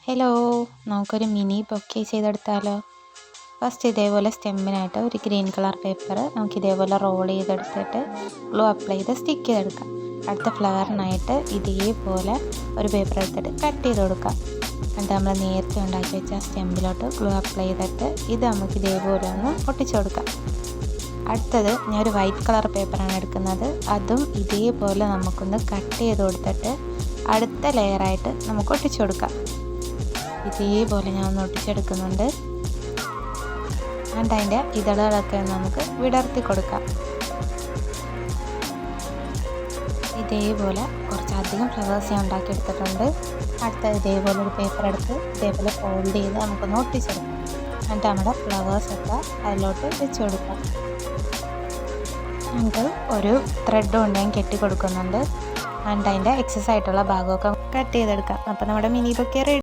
Hello, നമുക്കൊരു mini bouquet ചെയ്തെടുത്താലോ? First ഇതേപോലെ സ്റ്റെമ്മിനായിട്ട് ഒരു ഗ്രീൻ കളർ പേപ്പർ നമുക്ക് ഇതേപോലെ റോൾ ചെയ്തെടുത്തിട്ട് ഗ്ലൂ അപ്ലൈ ചെയ്ത് സ്റ്റിക്ക് ചെയ്തെടുക്കാം. അടുത്ത ഫ്ലവറിനായിട്ട് ഇതേപോലെ ഒരു പേപ്പർ എടുത്തിട്ട് കട്ട് ചെയ്ത് കൊടുക്കാം. എന്നിട്ട് നമ്മൾ നേരത്തെ ഉണ്ടാക്കി വെച്ച സ്റ്റെമ്മിലോട്ട് ഗ്ലൂ അപ്ലൈ ചെയ്തിട്ട് ഇത് നമുക്ക് ഇതേപോലെ ഒന്ന് ഒട്ടിച്ചു കൊടുക്കാം. അടുത്തത് ഞാനൊരു വൈറ്റ് കളർ പേപ്പറാണ് എടുക്കുന്നത്. അതും ഇതേപോലെ നമുക്കൊന്ന് കട്ട് ചെയ്ത് കൊടുത്തിട്ട് അടുത്ത ലെയറായിട്ട് നമുക്ക് ഒട്ടിച്ചു കൊടുക്കാം. ഇതേപോലെ ഞാൻ ഒന്ന് ഒട്ടിച്ചെടുക്കുന്നുണ്ട്. എന്നിട്ട് അതിൻ്റെ ഇതളുകളൊക്കെ നമുക്ക് വിടർത്തി കൊടുക്കാം. ഇതേപോലെ കുറച്ചധികം ഫ്ലവേഴ്സ് ഞാൻ ഉണ്ടാക്കിയെടുത്തിട്ടുണ്ട്. അടുത്ത ഇതേപോലെ ഒരു പേപ്പർ എടുത്ത് ഇതേപോലെ ഫോൾഡ് ചെയ്ത് നമുക്കൊന്ന് ഒട്ടിച്ചെടുക്കാം. എന്നിട്ട് നമ്മുടെ ഫ്ലവേഴ്സൊക്കെ അതിലോട്ട് വെച്ച് കൊടുക്കാം. എന്നിട്ട് ഒരു ത്രെഡ് കൊണ്ട് ഞാൻ കെട്ടി കൊടുക്കുന്നുണ്ട്. എന്നിട്ട് അതിൻ്റെ എക്സസ് ആയിട്ടുള്ള ഭാഗമൊക്കെ കട്ട് ചെയ്തെടുക്കാം. അപ്പോൾ നമ്മുടെ മിനി ബൊക്കെ റെഡി.